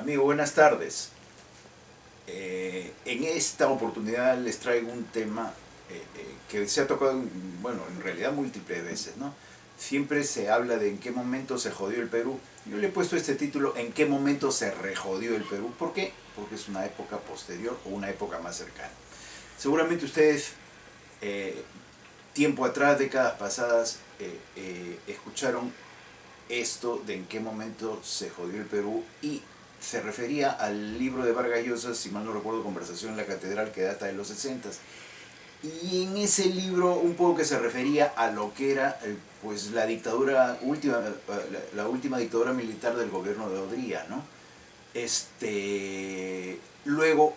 Amigo, buenas tardes. En esta oportunidad les traigo un tema que se ha tocado, bueno, en realidad múltiples veces, ¿no? Siempre se habla de en qué momento se jodió el Perú. Yo le he puesto este título, ¿en qué momento se rejodió el Perú? ¿Por qué? Porque es una época posterior o una época más cercana. Seguramente ustedes, tiempo atrás, décadas pasadas, escucharon esto de en qué momento se jodió el Perú y se refería al libro de Vargas Llosa, si mal no recuerdo, Conversación en la Catedral, que data de los 60. Y en ese libro un poco que se refería a lo que era pues la dictadura última, la última dictadura militar del gobierno de Odría, ¿no? Luego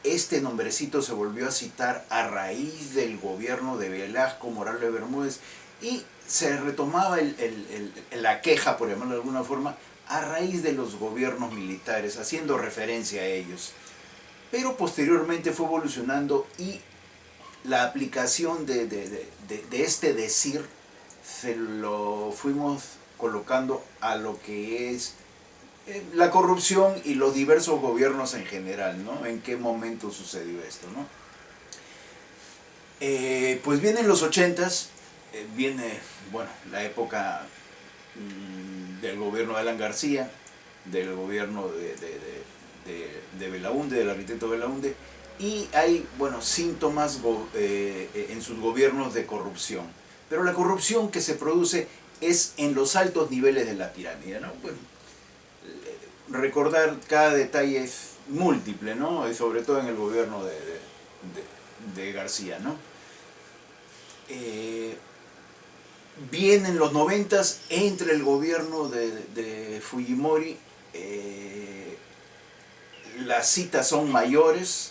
este nombrecito se volvió a citar a raíz del gobierno de Velasco Morales Bermúdez y se retomaba la queja, por llamarlo de alguna forma, a raíz de los gobiernos militares, haciendo referencia a ellos. Pero posteriormente fue evolucionando y la aplicación de este decir se lo fuimos colocando a lo que es la corrupción y los diversos gobiernos en general, ¿no? ¿En qué momento sucedió esto, no? Pues vienen los 80s, viene, bueno, la época del gobierno de Alan García, del gobierno de Belaunde, del arquitecto Belaunde, y hay, bueno, síntomas en sus gobiernos de corrupción. Pero la corrupción que se produce es en los altos niveles de la pirámide, ¿no? Bueno, recordar cada detalle es múltiple, ¿no? Y sobre todo en el gobierno de García, ¿no? Vienen los 90s, entre el gobierno de Fujimori, las citas son mayores,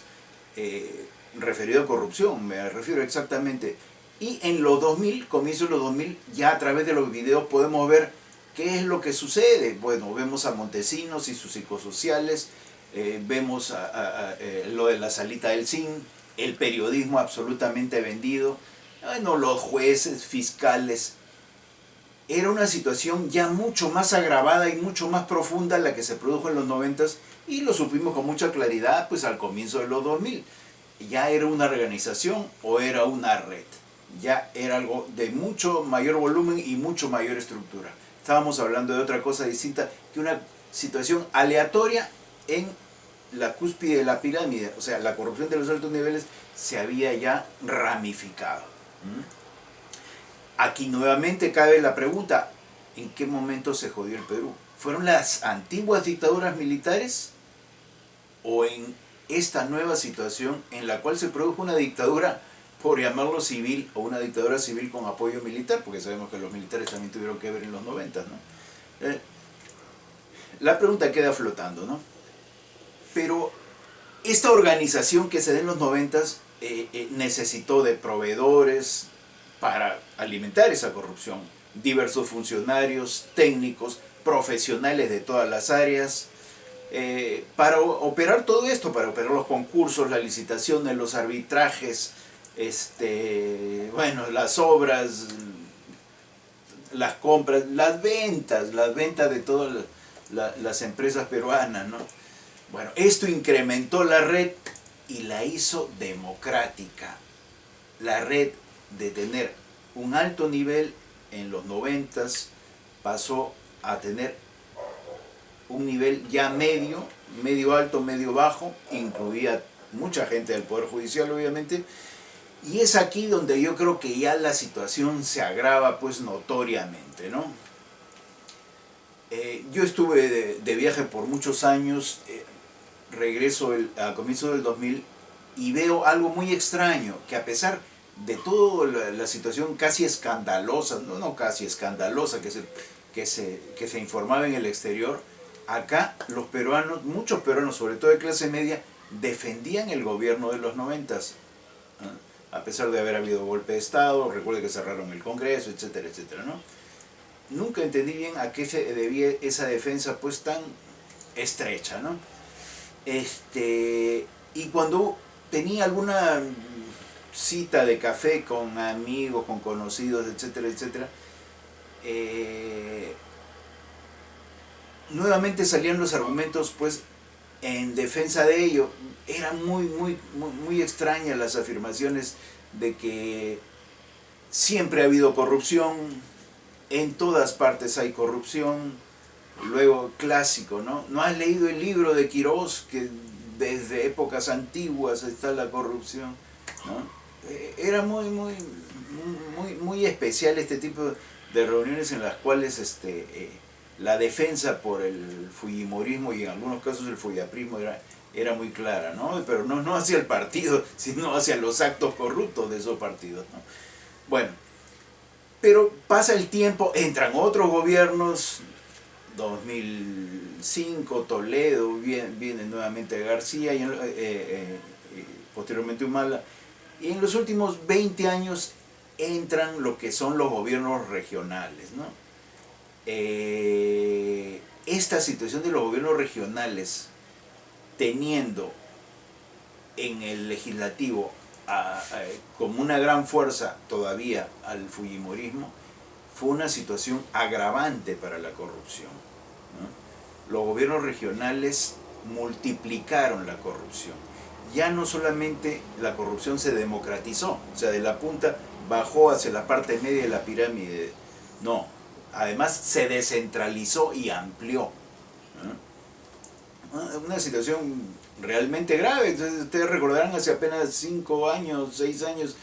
referido a corrupción, me refiero exactamente. Y en los 2000, comienzos de los 2000, ya a través de los videos podemos ver qué es lo que sucede. Bueno, vemos a Montesinos y sus psicosociales, vemos lo de la salita del zinc, el periodismo absolutamente vendido, bueno, los jueces, fiscales. Era una situación ya mucho más agravada y mucho más profunda la que se produjo en los 90s y lo supimos con mucha claridad pues al comienzo de los 2000. Ya era una organización o era una red, ya era algo de mucho mayor volumen y mucho mayor estructura. Estábamos hablando de otra cosa distinta que una situación aleatoria en la cúspide de la pirámide, o sea, la corrupción de los altos niveles se había ya ramificado. Aquí nuevamente cabe la pregunta, ¿en qué momento se jodió el Perú? ¿Fueron las antiguas dictaduras militares o en esta nueva situación en la cual se produjo una dictadura, por llamarlo civil, o una dictadura civil con apoyo militar? Porque sabemos que los militares también tuvieron que ver en los 90, ¿no? La pregunta queda flotando, ¿no? Pero esta organización que se da en los 90s necesitó de proveedores para alimentar esa corrupción, diversos funcionarios, técnicos, profesionales de todas las áreas, para operar todo esto, para operar los concursos, las licitaciones, los arbitrajes, bueno, las obras, las compras, las ventas de todas las empresas peruanas, ¿no? Bueno, esto incrementó la red y la hizo democrática. La red, de tener un alto nivel en los 90s, pasó a tener un nivel ya medio, medio alto, medio bajo, incluía mucha gente del Poder Judicial obviamente, y es aquí donde yo creo que ya la situación se agrava pues notoriamente, ¿no? Yo estuve de viaje por muchos años, regreso a comienzos del 2000 y veo algo muy extraño, que a pesar de toda la situación casi escandalosa, no casi escandalosa, que se informaba en el exterior, acá los peruanos, muchos peruanos, sobre todo de clase media, defendían el gobierno de los 90s, a pesar de haber habido golpe de Estado, recuerde que cerraron el Congreso, etcétera, etcétera, ¿no? Nunca entendí bien a qué se debía esa defensa pues tan estrecha, ¿no? Y cuando tenía alguna cita de café con amigos, con conocidos, etcétera, etcétera, nuevamente salían los argumentos pues en defensa de ello, eran muy extrañas las afirmaciones de que siempre ha habido corrupción, en todas partes hay corrupción. Luego, clásico, ¿no? ¿No has leído el libro de Quirós, que desde épocas antiguas está la corrupción? ¿No? Era muy especial este tipo de reuniones en las cuales la defensa por el fujimorismo y en algunos casos el fujaprismo era muy clara, ¿no? Pero no hacia el partido, sino hacia los actos corruptos de esos partidos, ¿no? Bueno, pero pasa el tiempo, entran otros gobiernos, 2005, Toledo, viene nuevamente García y posteriormente Humala. Y en los últimos 20 años entran lo que son los gobiernos regionales, ¿no? Esta situación de los gobiernos regionales, teniendo en el legislativo como una gran fuerza todavía al fujimorismo, fue una situación agravante para la corrupción, ¿no? Los gobiernos regionales multiplicaron la corrupción. Ya no solamente la corrupción se democratizó, o sea, de la punta bajó hacia la parte media de la pirámide, no, además se descentralizó y amplió, ¿no? Una situación realmente grave. Entonces, ustedes recordarán hace apenas 5 años, 6 años,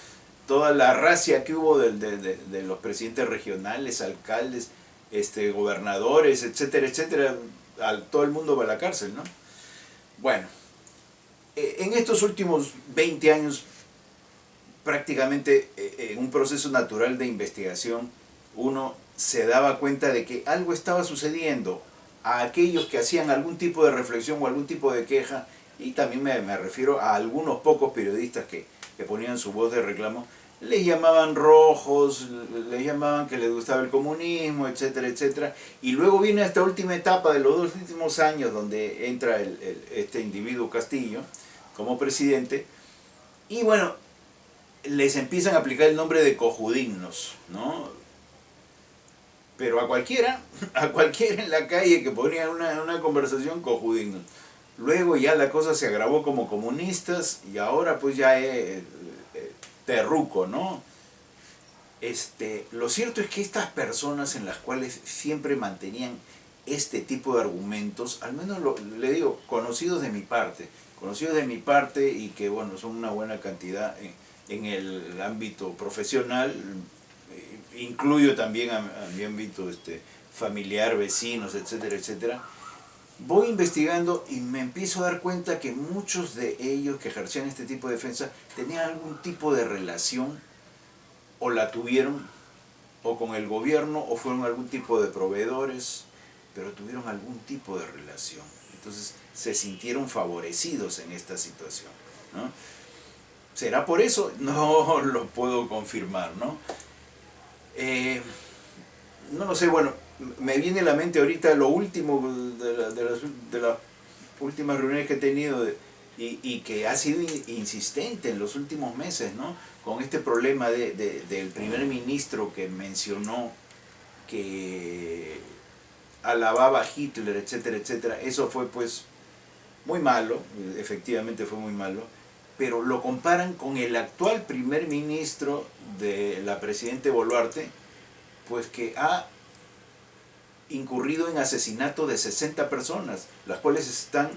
toda la racia que hubo de los presidentes regionales, alcaldes, gobernadores, etcétera, etcétera. Todo el mundo va a la cárcel, ¿no? Bueno, en estos últimos 20 años, prácticamente en un proceso natural de investigación, uno se daba cuenta de que algo estaba sucediendo a aquellos que hacían algún tipo de reflexión o algún tipo de queja, y también me refiero a algunos pocos periodistas que ponían su voz de reclamo, les llamaban rojos, les llamaban que les gustaba el comunismo, etcétera, etcétera. Y luego viene esta última etapa de los 2 últimos años donde entra este individuo Castillo como presidente, y bueno, les empiezan a aplicar el nombre de cojudignos, ¿no? Pero a cualquiera en la calle que ponía una conversación, cojudignos. Luego ya la cosa se agravó como comunistas y ahora pues ya es terruco, ¿no? Lo cierto es que estas personas en las cuales siempre mantenían este tipo de argumentos, al menos le digo, conocidos de mi parte y que bueno, son una buena cantidad en el ámbito profesional, incluyo también a mi ámbito familiar, vecinos, etcétera, etcétera. Voy investigando y me empiezo a dar cuenta que muchos de ellos que ejercían este tipo de defensa tenían algún tipo de relación, o la tuvieron, o con el gobierno, o fueron algún tipo de proveedores, pero tuvieron algún tipo de relación. Entonces se sintieron favorecidos en esta situación, ¿no? ¿Será por eso? No lo puedo confirmar, ¿no? No lo sé, bueno, me viene a la mente ahorita lo último de las últimas reuniones que he tenido y que ha sido insistente en los últimos meses, ¿no? Con este problema del primer ministro que mencionó que alababa a Hitler, etcétera, etcétera. Eso fue pues muy malo, efectivamente fue muy malo, pero lo comparan con el actual primer ministro de la presidente Boluarte, pues que ha incurrido en asesinato de 60 personas, las cuales están,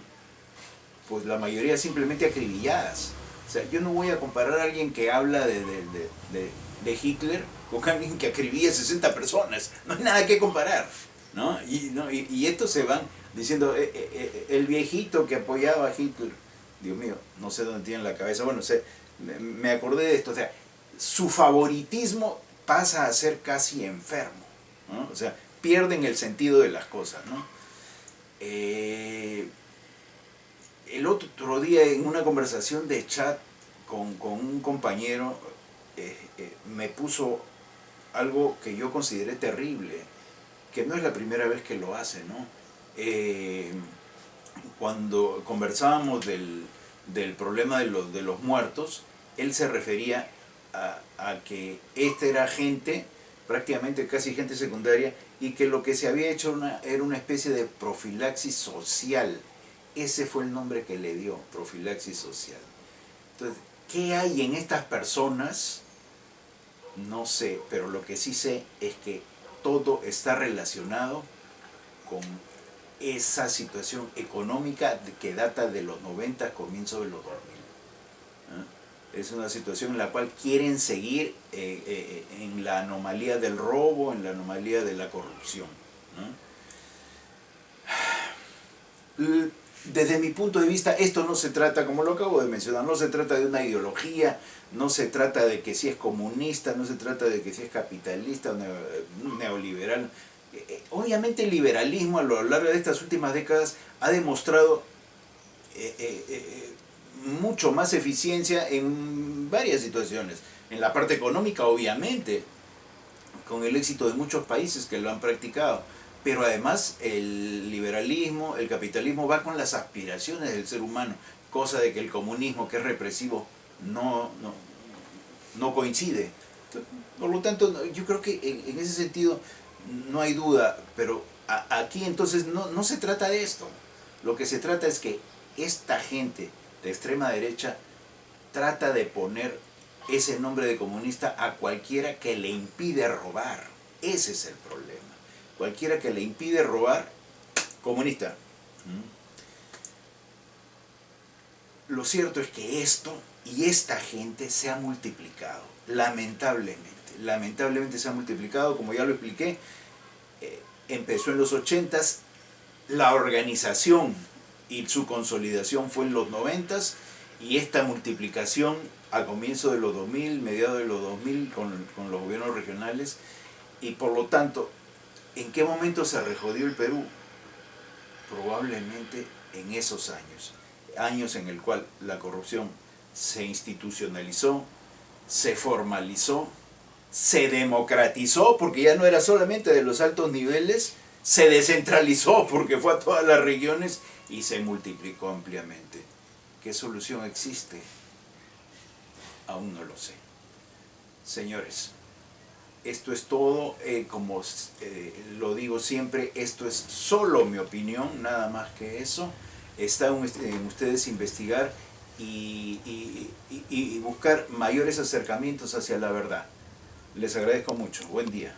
pues la mayoría simplemente acribilladas. O sea, yo no voy a comparar a alguien que habla de Hitler con alguien que acribilla a 60 personas. No hay nada que comparar, ¿no? Y estos se van diciendo, el viejito que apoyaba a Hitler, Dios mío, no sé dónde tienen la cabeza. Bueno, me acordé de esto, o sea, su favoritismo pasa a ser casi enfermo, ¿no? O sea, pierden el sentido de las cosas, ¿no? El otro día en una conversación de chat con un compañero me puso algo que yo consideré terrible, que no es la primera vez que lo hace, ¿no? Cuando conversábamos del problema de los muertos, él se refería a que era gente, prácticamente casi gente secundaria, y que lo que se había hecho era una especie de profilaxis social. ese fue el nombre que le dio, profilaxis social. Entonces, ¿qué hay en estas personas? No sé, pero lo que sí sé es que todo está relacionado con esa situación económica que data de los 90, comienzo de los 2000. Es una situación en la cual quieren seguir en la anomalía del robo, en la anomalía de la corrupción. Desde mi punto de vista, esto no se trata, como lo acabo de mencionar, no se trata de una ideología, no se trata de que si es comunista, no se trata de que si es capitalista o neoliberal. Obviamente el liberalismo a lo largo de estas últimas décadas ha demostrado mucho más eficiencia en varias situaciones. En la parte económica, obviamente, con el éxito de muchos países que lo han practicado. Pero además el liberalismo, el capitalismo va con las aspiraciones del ser humano, cosa de que el comunismo, que es represivo, no coincide. Por lo tanto, yo creo que en ese sentido no hay duda, pero aquí entonces no se trata de esto. Lo que se trata es que esta gente de extrema derecha trata de poner ese nombre de comunista a cualquiera que le impide robar. Ese es el problema. Cualquiera que le impide robar, comunista. Lo cierto es que esto y esta gente se ha multiplicado, lamentablemente. Lamentablemente se ha multiplicado, como ya lo expliqué. Empezó en los 80s, la organización y su consolidación fue en los 90s, y esta multiplicación a comienzo de los 2000, mediados de los 2000 con los gobiernos regionales, y por lo tanto, ¿en qué momento se rejodió el Perú? Probablemente en esos años. Años en el cual la corrupción se institucionalizó, se formalizó, se democratizó, porque ya no era solamente de los altos niveles, se descentralizó porque fue a todas las regiones y se multiplicó ampliamente. ¿Qué solución existe? Aún no lo sé. Señores, esto es todo, como lo digo siempre, esto es solo mi opinión, nada más que eso. Está en ustedes investigar y buscar mayores acercamientos hacia la verdad. Les agradezco mucho. Buen día.